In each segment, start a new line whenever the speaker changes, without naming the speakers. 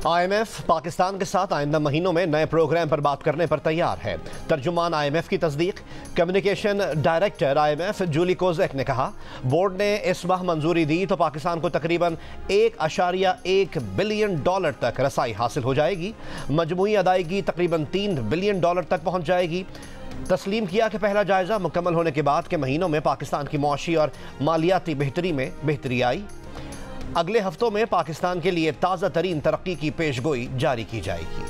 IMF Pakistan के साथ आइंदा महीनों में नए प्रोग्राम पर बात करने पर तैयार है। तर्जुमान IMF की तस्दीक। Communication director IMF Julie Kozack ने कहा, बोर्ड ने इस माह मंजूरी दी तो पाकिस्तान को तकरीबन $1.1 बिलियन तक रसाई हासिल हो जाएगी। मजमूई अदायगी तकरीबन $3 बिलियन तक पहुँच जाएगी। तस्लीम किया कि पहला जायजा मुकम्मल होने के बाद के महीनों में पाकिस्तान की मुआशी और मालियाती बेहतरी में बेहतरी आई। अगले हफ्तों में पाकिस्तान के लिए ताज़ा तरीन तरक्की की पेशगोई जारी की जाएगी।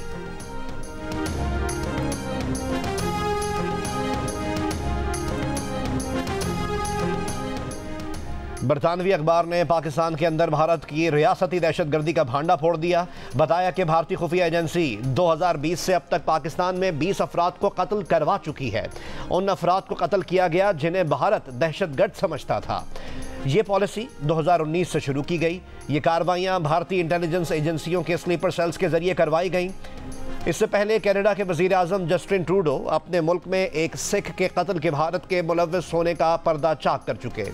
बरतानवी अखबार ने पाकिस्तान के अंदर भारत की रियासती दहशतगर्दी का भांडा फोड़ दिया। बताया कि भारतीय खुफिया एजेंसी 2020 से अब तक पाकिस्तान में 20 अफराद को कत्ल करवा चुकी है। उन अफराद को कत्ल किया गया जिन्हें भारत दहशतगर्द समझता था। ये पॉलिसी 2019 से शुरू की गई। ये कार्रवाइयाँ भारतीय इंटेलिजेंस एजेंसियों के स्लीपर सेल्स के जरिए करवाई गईं। इससे पहले कनाडा के वज़ीर आज़म जस्टिन ट्रूडो अपने मुल्क में एक सिख के कत्ल के भारत के मुलव्वस होने का पर्दा चाक कर चुके।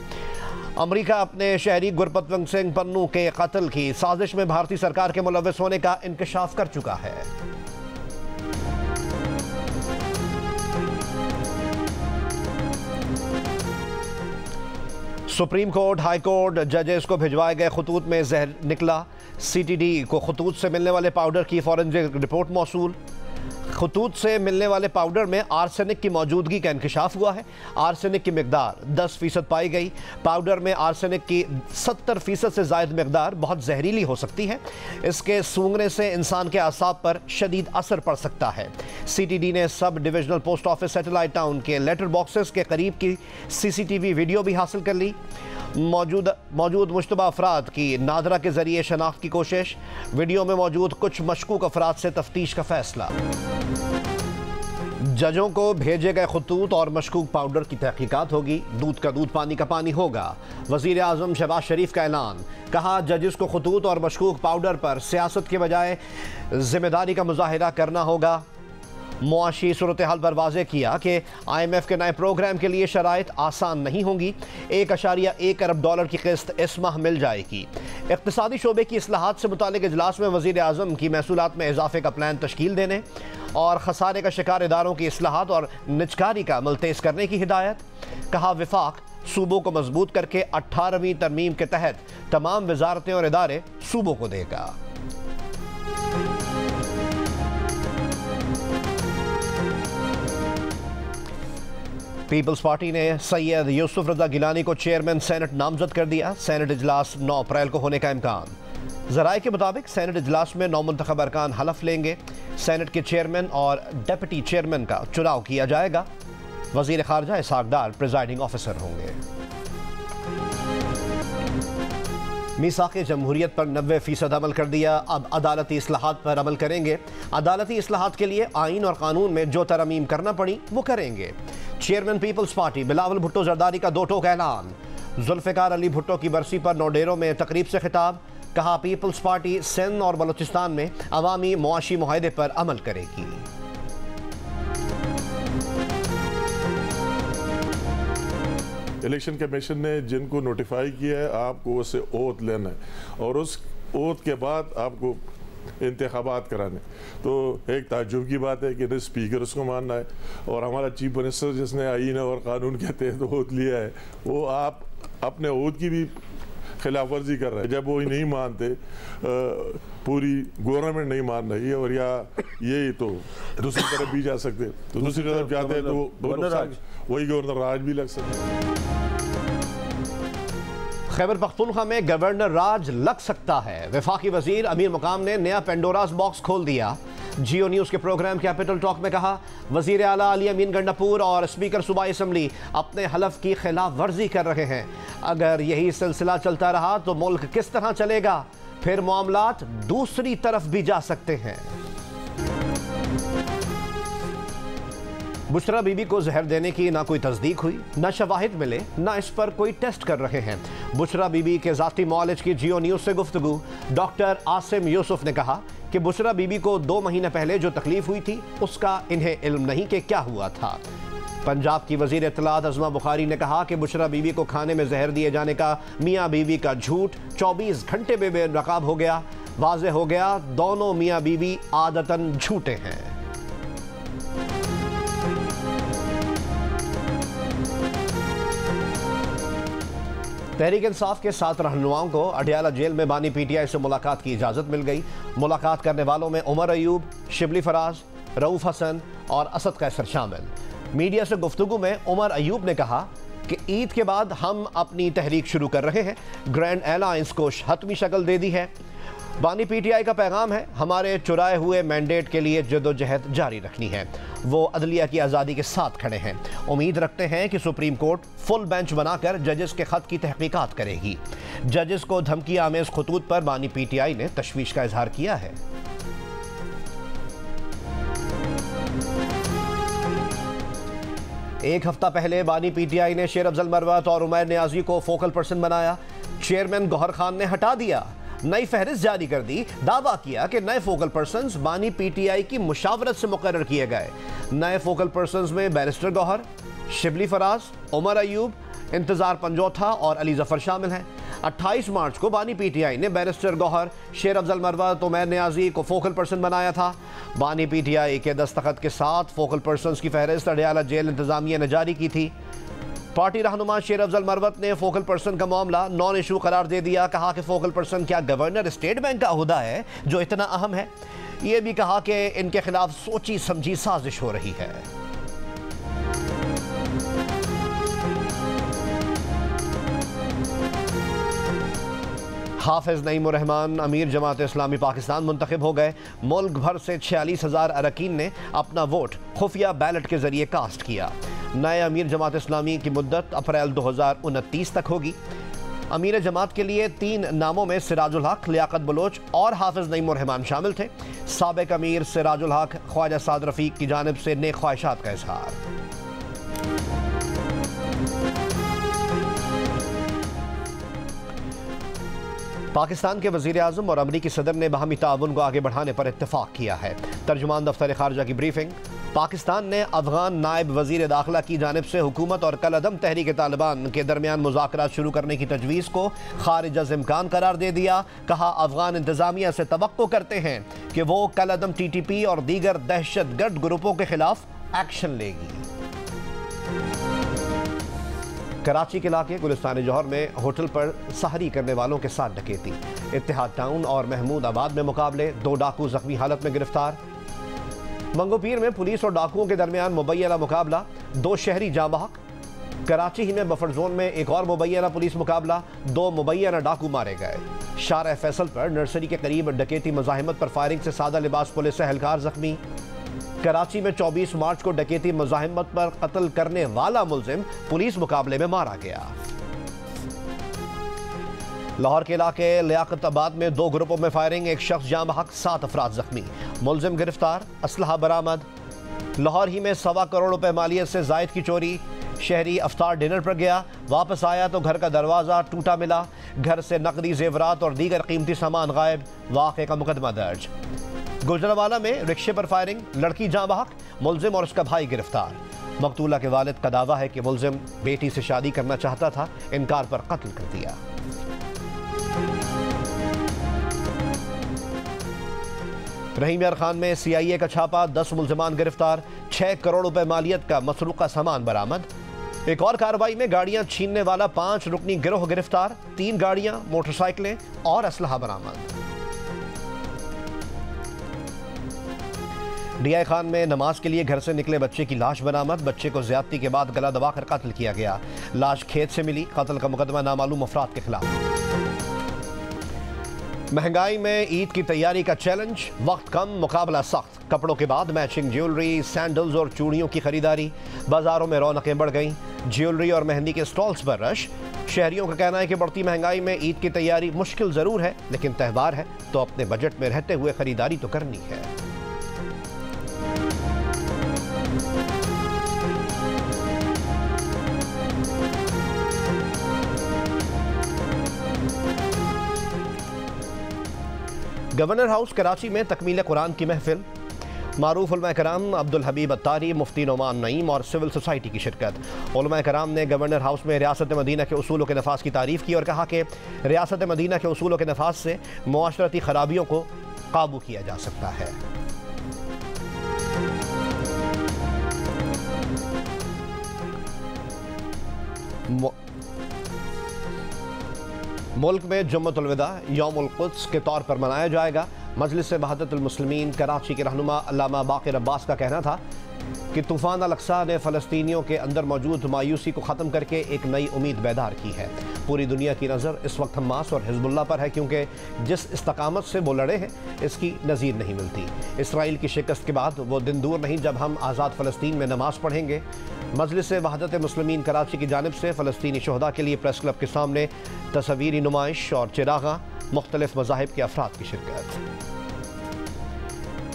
अमेरिका अपने शहरी गुरपतवंत सिंह पन्नू के कत्ल की साजिश में भारतीय सरकार के मुलव्वस होने का इंकशाफ कर चुका है। सुप्रीम कोर्ट, हाई कोर्ट जजेस को भिजवाए गए खतूत में जहर निकला। CTD को खतूत से मिलने वाले पाउडर की फॉरेंसिक रिपोर्ट मौसूल। खतूत से मिलने वाले पाउडर में आर्सेनिक की मौजूदगी का इंकशाफ हुआ है। आर्सेनिक की मिकदार 10% पाई गई। पाउडर में आर्सेनिक की 70% से ज़ायद मिकदार बहुत जहरीली हो सकती है। इसके सूंघने से इंसान के असाब पर शदीद असर पड़ सकता है। CTD ने sub divisional post office satellite town के लेटर बॉक्सेस के करीब की CCTV वीडियो भी हासिल कर ली। मौजूद मुश्तबा अफराद की नादरा के जरिए शनाख्त की कोशिश। वीडियो में मौजूद कुछ मशकूक अफराद से तफ्तीश का फैसला। जजों को भेजे गए खतूत और मशकूक पाउडर की तहकीकात होगी। दूध का दूध, पानी का पानी होगा। वज़ीर आज़म शहबाज शरीफ का ऐलान। कहा, जजेस को खतूत और मशकूक पाउडर पर सियासत के बजाय जिम्मेदारी का मुजाहिरा करना होगा। मुआशी सूरत हाल पर वाज़ेह किया कि IMF के नए प्रोग्राम के लिए शराइत आसान नहीं होंगी। $1.1 अरब की किस्त इस माह मिल जाएगी। इक़्तिसादी शोबे की इस्लाहात से मुतालिक इजलास में वज़ीर आज़म की महसूलात में इजाफे का प्लान तश्कील देने और खसारे का शिकार इदारों की इस्लाहात और निजकारी का अमल तेज़ करने की हिदायत। कहा, विफाक सूबों को मजबूत करके 18वीं तरमीम के तहत तमाम वजारतें और इदारे सूबों को देगा। पीपल्स पार्टी ने सैयद यूसुफ रजा गिलानी को चेयरमैन सेनेट नामजद कर दिया। सेनेट इजलास 9 अप्रैल को होने का इम्कान। ज़राए के मुताबिक सेनेट इजलास में नौमुंतखब अरकान हलफ लेंगे। सेनेट के चेयरमैन और डेप्यूटी चेयरमैन का चुनाव किया जाएगा। वज़ीर ख़ारजा इसहाक़ डार प्रिजाइडिंग ऑफिसर होंगे। मीसाक़े जमहूरियत पर 90% अमल कर दिया। अब अदालती इस्लाहात पर अमल करेंगे। अदालती इस्लाहात के लिए आइन और कानून में जो तरमीम करना पड़ी वो करेंगे। Chairman people's party Bilawal Bhutto Zardari का 2 टोक ऐलान। जुल्फ़िकार अली भुट्टो की बरसी पर नौडेरों में तकरीब से खिताब। कहा, पीपल्स पार्टी सिंध और बलूचिस्तान में अवामी मुआशी मुआहदे पर अमल करेगी।
इलेक्शन कमीशन ने जिनको नोटिफाई किया है आपको उससे ओथ लेना है और उस ओथ के बाद आपको इंतखाबात कराने। तो एक ताज्जुब की बात है कि स्पीकर उसको मानना है और हमारा चीफ मिनिस्टर जिसने आईन और कानून के तहत ओथ लिया है वो आप अपने ओथ की भी खिलाफ वर्जी कर रहे हैं। जब वो नहीं मानते, पूरी गवर्नमेंट नहीं मान रही है और या यही तो दूसरी तरफ भी जा सकते, तो दूसरी तरफ जाते हैं तो वही गवर्नर राज भी लग सकते हैं।
खैबर पख्तूनख्वा में गवर्नर राज लग सकता है। वफाकी वजीर अमीर मुकाम ने नया पेंडोरास बॉक्स खोल दिया। जियो न्यूज़ के प्रोग्राम कैपिटल टॉक में कहा, वजीर आला अली अमीन गंडापुर और स्पीकर सूबाई असम्बली अपने हलफ की खिलाफ वर्जी कर रहे हैं। अगर यही सिलसिला चलता रहा तो मुल्क किस तरह चलेगा? फिर मामलात दूसरी तरफ भी जा सकते हैं। बुशरा बीबी को जहर देने की ना कोई तस्दीक हुई, ना शवाहिद मिले, ना इस पर कोई टेस्ट कर रहे हैं। बुशरा बीबी के ज़ाती मौलिज की जियो न्यूज़ से गुफ्तगू। डॉक्टर आसिम यूसुफ ने कहा कि बुशरा बीबी को 2 महीने पहले जो तकलीफ हुई थी उसका इन्हें इल्म नहीं कि क्या हुआ था। पंजाब की वज़ीर इत्तलात अज़मा बुखारी ने कहा कि बुशरा बीबी को खाने में जहर दिए जाने का मियाँ बीवी का झूठ 24 घंटे में बेनकाब हो गया। वाज़ेह हो गया दोनों मियाँ बीवी आदतन झूठे हैं। तहरीक इंसाफ के 7 रहनुमाओं को अडयाला जेल में बानी पीटीआई से मुलाकात की इजाज़त मिल गई। मुलाकात करने वालों में उमर अयूब, शिबली फराज, रऊफ हसन और असद कैसर शामिल। मीडिया से गुफ्तगू में उमर अयूब ने कहा कि ईद के बाद हम अपनी तहरीक शुरू कर रहे हैं। ग्रैंड अलायंस को हतमी शक्ल दे दी है। बानी पीटीआई का पैगाम है, हमारे चुराए हुए मैंडेट के लिए जदोजहद जारी रखनी है। वो अदलिया की आज़ादी के साथ खड़े हैं। उम्मीद रखते हैं कि सुप्रीम कोर्ट फुल बेंच बनाकर जजेस के खत की तहकीकात करेगी। जजेस को धमकी आमेज खतूत पर बानी पीटीआई ने तशवीश का इजहार किया है। एक हफ्ता पहले बानी पीटीआई ने शेर अफजल मरवत और उमैर नियाजी को फोकल पर्सन बनाया। चेयरमैन गौहर खान ने हटा दिया, नई फहरिस्त जारी कर दी। दावा किया कि नए फोकल पर्सन्स बानी पीटीआई की मुशावरत से मुकर्रर किए गए। नए फोकल पर्सन्स में बैरिस्टर गौहर, शिबली फराज, उमर अयूब, इंतजार पंजोथा और अली जफर शामिल हैं। 28 मार्च को बानी पीटीआई ने बैरिस्टर गौहर, शेर अफजल मरवत, उमैर नियाजी को फोकल पर्सन बनाया था। बानी पीटीआई के दस्तखत के साथ फोकल पर्सन्स की फहरिस्त अडयाला जेल इंतजामिया ने जारी की थी। पार्टी रहनुमा शेर अफजल मरवत ने फोकल पर्सन का मामला नॉन इशू करार दे दिया। कहा कि फोकल पर्सन क्या गवर्नर स्टेट बैंक का ओहदा है जो इतना अहम है। यह भी कहा कि इनके खिलाफ सोची समझी साजिश हो रही है। हाफिज नईमुर रहमान अमीर जमात इस्लामी पाकिस्तान मुंतखब हो गए। मुल्क भर से 46,000 अरकान ने अपना वोट खुफिया बैलेट के जरिए कास्ट किया। नए अमीर जमात इस्लामी की मुद्दत अप्रैल 2029 तक होगी। अमीर जमात के लिए 3 नामों में सिराजुल हक, लियाकत बलोच और हाफिज नईमुर रहमान शामिल थे। साबिक अमीर सिराजुल हक ख्वाजा साद रफीक की जानिब से नेक ख्वाहिशात का इजहार। पाकिस्तान के वज़ीर आज़म और अमरीकी सदर ने बाहमी ताउन को आगे बढ़ाने पर इत्तफाक किया है। तर्जुमान दफ्तर खारजा की ब्रीफिंग। पाकिस्तान ने अफगान नायब वज़ीर दाखिला की जानिब से हुकूमत और कलअदम तहरीक तालिबान के दरमियान मुज़ाकरात शुरू करने की तजवीज़ को खारिज अज़ इम्कान करार दे दिया। कहा, अफगान इंतज़ामिया से तवक्को करते हैं कि वो कलअदम TTP और दीगर दहशतगर्द ग्रुपों के खिलाफ एक्शन लेगी। कराची के इलाके गुलिस्तान जौहर में होटल पर सहरी करने वालों के साथ डकैती। इत्तेहाद टाउन और महमूद आबाद में मुकाबले, 2 डाकू जख्मी हालत में गिरफ्तार। मंगोपीर में पुलिस और डाकुओं के दरमियान मुबैना मुकाबला, 2 शहरी जाँ बहक। कराची ही में बफर जोन में एक और मुबैना पुलिस मुकाबला, 2 मुबैना डाकू मारे गए। शार फैसल पर नर्सरी के करीब डकैती मुजाहिमत पर फायरिंग से सादा लिबास पुलिस एहलकार जख्मी। कराची में 24 मार्च को डकैती मुजाहिमत पर कत्ल करने वाला मुलजिम पुलिस मुकाबले में मारा गया। लाहौर के इलाके लियाकताबाद में 2 ग्रुपों में फायरिंग, 1 शख्स जाँ बहक, 7 अफराद जख्मी। मुलजिम गिरफ्तार, असलहा बरामद। लाहौर ही में 1.25 करोड़ रुपए मालियत से जायद की चोरी। शहरी अफ्तार डिनर पर गया, वापस आया तो घर का दरवाज़ा टूटा मिला। घर से नकदी जेवरात और दीगर कीमती सामान गायब। वाक़े का मुकदमा दर्ज। गुजरावाला में रिक्शे पर फायरिंग, लड़की जाँ बहक, मुलजिम और उसका भाई गिरफ्तार। मकतूला के वालिद का दावा है कि मुलजिम बेटी से शादी करना चाहता था, इनकार पर कत्ल कर दिया। रहीम यार खान में CIA का छापा, 10 मुलजमान गिरफ्तार। 6 करोड़ रुपए मालियत का मसरूका सामान बरामद। एक और कार्रवाई में गाड़ियां छीनने वाला 5 रुकनी गिरोह गिरफ्तार। 3 गाड़ियां, मोटरसाइकिलें और असलहा बरामद। DI खान में नमाज के लिए घर से निकले बच्चे की लाश बरामद। बच्चे को ज्यादती के बाद गला दबाकर कत्ल किया गया। लाश खेत से मिली। कत्ल का मुकदमा नामालूम अफराद के खिलाफ। महंगाई में ईद की तैयारी का चैलेंज, वक्त कम, मुकाबला सख्त। कपड़ों के बाद मैचिंग ज्वेलरी, सैंडल्स और चूड़ियों की खरीदारी। बाजारों में रौनकें बढ़ गईं। ज्वेलरी और मेहंदी के स्टॉल्स पर रश। शहरियों का कहना है कि बढ़ती महंगाई में ईद की तैयारी मुश्किल जरूर है, लेकिन त्यौहार है तो अपने बजट में रहते हुए खरीदारी तो करनी है। गवर्नर हाउस कराची में तकमील कुरान की महफिल। मारूफ उलमा कराम अब्दुल हबीब अत्तारी, मुफ्ती नोमान नईम और सिविल सोसाइटी की शिरकत। उलमा कराम ने गवर्नर हाउस में रियासत मदीना के उसूलों के नफाज की तारीफ़ की और कहा कि रियासत मदीना के उसूलों के नफाज से मुआशरती खराबियों को काबू किया जा सकता है। मुल्क में जुम्मतुल विदा यौमुल कुद्स के तौर पर मनाया जाएगा। मजलिस वहदतुल मुस्लिमीन कराची के रहनुमा अल्लामा बाक़िर अब्बास का कहना था कि तूफ़ान अल-अक़सा ने फ़लस्तीनियों के अंदर मौजूद मायूसी को ख़त्म करके एक नई उम्मीद बैदार की है। पूरी दुनिया की नज़र इस वक्त हमास और हिज़्बुल्लाह पर है, क्योंकि जिस इस्तकामत से वो लड़े हैं इसकी नज़ीर नहीं मिलती। इसराइल की शिकस्त के बाद वो दिन दूर नहीं जब हम आज़ाद फ़लस्तीन में नमाज़ पढ़ेंगे। मजलिस वहदत मुस्लिमीन कराची की जानिब से फ़लस्तीनी शहदा के लिए प्रेस क्लब के सामने तस्वीरी नुमाइश और चिरागा, मुख्तलिफ मज़ाहिब के अफराद की शिरकत।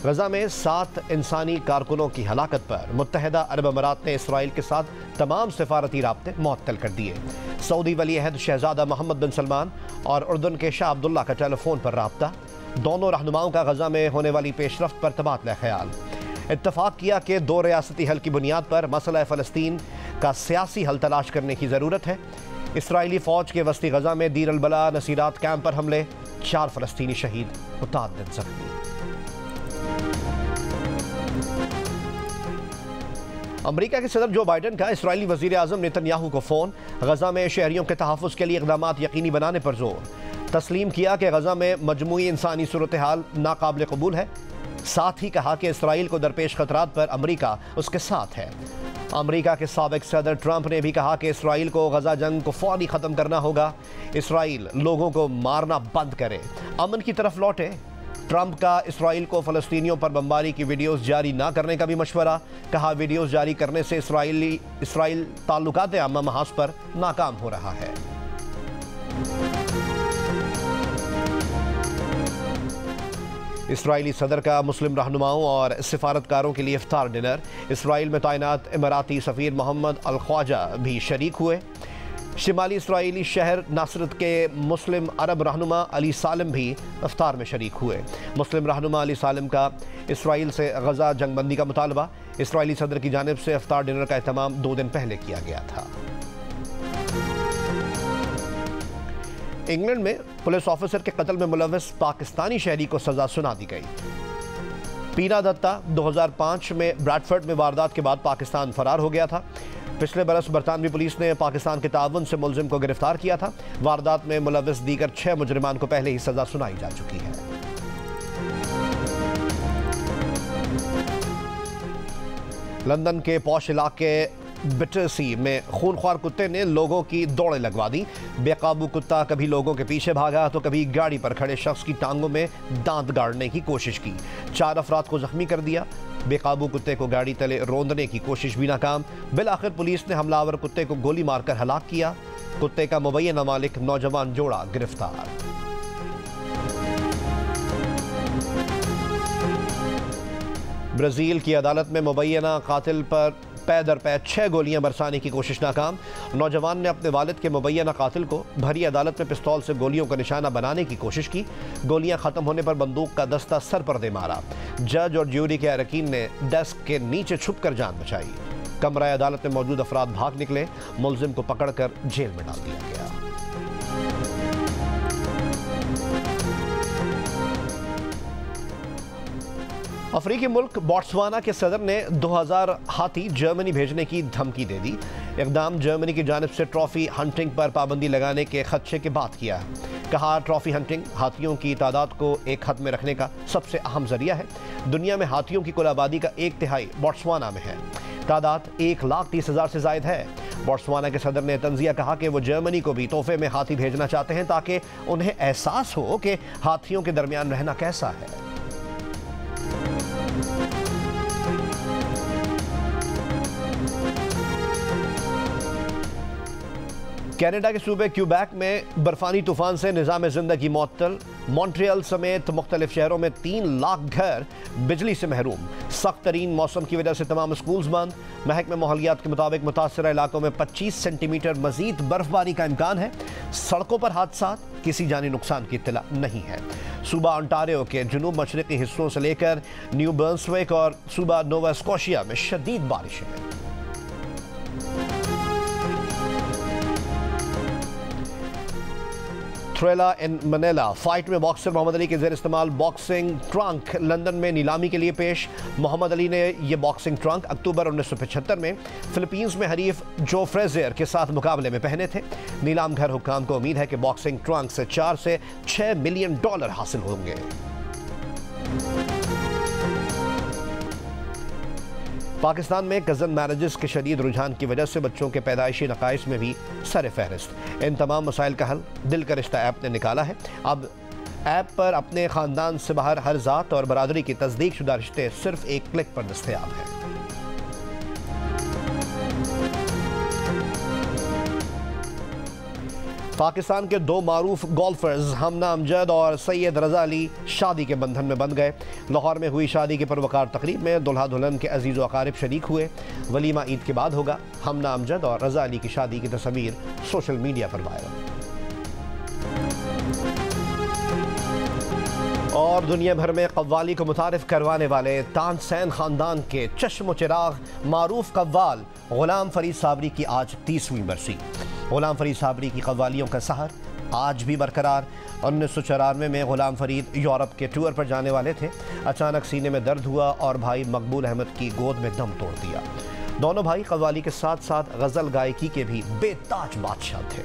गजा में 7 इंसानी कारकुनों की हलाकत पर मुत्तहिदा अरब अमारात ने इसराइल के साथ तमाम सिफारती राब्ते मुअत्तल कर दिए। सऊदी वली अहद शहजादा मोहम्मद बिन सलमान और उर्दन के शाह अब्दुल्ला का टेलीफोन पर राब्ता। दोनों रहनुमाओं का गजा में होने वाली पेशरफ्त पर तबादला ख्याल। इत्तफाक किया कि 2 रियासती हल की बुनियाद पर मसला फ़लस्तीन का सियासी हल तलाश करने की ज़रूरत है। इसराइली फ़ौज के वस्ती गजा में दीर अल-बला नसीरात कैंप पर हमले, 4 फ़लस्तीनी शहीद, मुतअद्दिद ज़ख्मी। अमरीका के सदर जो बाइडन का इसराइली वज़ीर आज़म नेतन्याहू को फ़ोन। गजा में शहरियों के तहफ़्फ़ुज़ के लिए इक़दामात यकीनी बनाने पर जोर। तस्लीम किया कि गजा में मजमूई इंसानी सूरत हाल नाकाबिल कबूल है। साथ ही कहा कि इसराइल को दरपेश खतरात पर अमरीका उसके साथ है। अमरीका के साबिक़ सदर ट्रंप ने भी कहा कि इसराइल को गजा जंग को फ़ौरी ख़त्म करना होगा। इसराइल लोगों को मारना बंद करे, अमन की तरफ लौटे। ट्रंप का इसराइल को फ़लस्तीनियों पर बमबारी की वीडियोज़ जारी ना करने का भी मशवरा। कहा वीडियोज़ जारी करने से इसराइल ताल्लुकात आमा महाज पर नाकाम हो रहा है। इसराइली सदर का मुस्लिम रहनुमाओं और सिफारतकारों के लिए इफ्तार डिनर। इसराइल में तैनात इमाराती सफ़ीर मोहम्मद अल ख्वाजा भी शरीक हुए। शिमाली इसराइली शहर नासरत के मुस्लिम अरब रहनुमा अली सालिम भी इफ्तार में शरीक हुए। मुस्लिम रहनुमा अली सालिम का इसराइल से गजा जंगबंदी का मुतालबा। इसराइली सदर की जानिब से इफ्तार डिनर का एहतमाम 2 दिन पहले किया गया था। इंग्लैंड में पुलिस ऑफिसर के कत्ल में मुलव्वस पाकिस्तानी शहरी को सजा सुना दी गई। पीना दत्ता 2005 में ब्रैडफर्ड में वारदात के बाद पाकिस्तान फरार हो गया था। पिछले बरस बरतानवी पुलिस ने पाकिस्तान के ताउन से मुलजिम को गिरफ्तार किया था। वारदात में मुलव्वस दीगर 6 मुजरिमान को पहले ही सजा सुनाई जा चुकी है। लंदन के पॉश इलाके बिटरसी में खूनख्वार कुत्ते ने लोगों की दौड़ें लगवा दी। बेकाबू कुत्ता कभी लोगों के पीछे भागा तो कभी गाड़ी पर खड़े शख्स की टांगों में दांत गाड़ने की कोशिश की। 4 अफराद को जख्मी कर दिया। बेकाबू कुत्ते को गाड़ी तले रोंदने की कोशिश भी नाकाम। बिलाखिर पुलिस ने हमलावर कुत्ते को गोली मारकर हलाक किया। कुत्ते का मुबैना मालिक नौजवान जोड़ा गिरफ्तार। ब्राज़ील की अदालत में मुबैना कातिल पर पै दर पै 6 गोलियां बरसाने की कोशिश नाकाम। नौजवान ने अपने वालिद के मुबैना कातिल को भरी अदालत में पिस्तौल से गोलियों का निशाना बनाने की कोशिश की। गोलियां खत्म होने पर बंदूक का दस्ता सर पर दे मारा। जज और ज्यूरी के अरकान ने डेस्क के नीचे छुपकर जान बचाई। कमरा अदालत में मौजूद अफराद भाग निकले। मुलजिम को पकड़कर जेल में डाल दिया गया। अफ्रीकी मुल्क बोट्सवाना के सदर ने 2000 हाथी जर्मनी भेजने की धमकी दे दी। इक़दाम जर्मनी की जानिब से ट्रॉफी हंटिंग पर पाबंदी लगाने के खदशे के बाद किया। कहा ट्रॉफी हंटिंग हाथियों की तादाद को एक हद में रखने का सबसे अहम जरिया है। दुनिया में हाथियों की कुल आबादी का 1/3 बोट्सवाना में है। तादाद 1,30,000 से ज़ायद है। बोट्सवाना के सदर ने तंज़िया कहा कि वो जर्मनी को भी तोहफे में हाथी भेजना चाहते हैं ताकि उन्हें एहसास हो कि हाथियों के दरमियान रहना कैसा है। कनाडा के सूबे क्यूबेक में बर्फानी तूफान से निज़ाम ज़िंदगी मुअत्तल। मॉन्ट्रियल समेत मुख्तलिफ शहरों में 3 लाख घर बिजली से महरूम। सख्त तरीन मौसम की वजह से तमाम स्कूल्स बंद। महकमे माहौलियात के मुताबिक मुतासरा इलाकों में 25 सेंटीमीटर मजीद बर्फबारी का इम्कान है। सड़कों पर हादसा, किसी जानी नुकसान की इत्तला नहीं है। सूबा ओंटारियो के जुनूब मशरक़ी हिस्सों से लेकर न्यू बर्न्सविक और सूबा नोवा स्कॉशिया में शदीद बारिश है। थ्रिलर इन मनीला फाइट में बॉक्सर मोहम्मद अली के ज़ेर इस्तेमाल बॉक्सिंग ट्रंक लंदन में नीलामी के लिए पेश। मोहम्मद अली ने यह बॉक्सिंग ट्रंक अक्टूबर 1975 में फिलीपींस में हरीफ जो फ्रेजर के साथ मुकाबले में पहने थे। नीलाम घर हुक्काम को उम्मीद है कि बॉक्सिंग ट्रंक से $4 से $6 मिलियन हासिल होंगे। पाकिस्तान में कज़न मैरिजेस के शदीद रुझान की वजह से बच्चों के पैदाइशी नकाइस में भी सर फहरिस्त। इन तमाम मसाइल का हल दिल का रिश्ता ऐप ने निकाला है। अब ऐप पर अपने ख़ानदान से बाहर हर ज़ात और बरादरी की तस्दीक शुदा रिश्ते सिर्फ एक क्लिक पर दस्तयाब हैं। पाकिस्तान के 2 मारूफ गोल्फर्स हमना अमजद और सैयद रजा अली शादी के बंधन में बंध गए। लाहौर में हुई शादी की परवकार तकरीब में दुल्हा दुल्हन के अजीज़ व अकारिब शरीक हुए। वलीमा ईद के बाद होगा। हमना अमजद और रजा अली की शादी की तस्वीर सोशल मीडिया पर वायरल। और दुनिया भर में कव्वाली को मुतारिफ करवाने वाले तानसेन ख़ानदान के चश्म चिराग मारूफ कव्वाल गुलाम फरीद साबरी की आज 30वीं बरसी। गुलाम फरीद साबरी की कव्वालियों का सहर आज भी बरकरार। 1994 में गुलाम फरीद यूरोप के टूर पर जाने वाले थे। अचानक सीने में दर्द हुआ और भाई मकबूल अहमद की गोद में दम तोड़ दिया। दोनों भाई कव्वाली के साथ साथ गज़ल गायकी के भी बेताज बादशाह थे।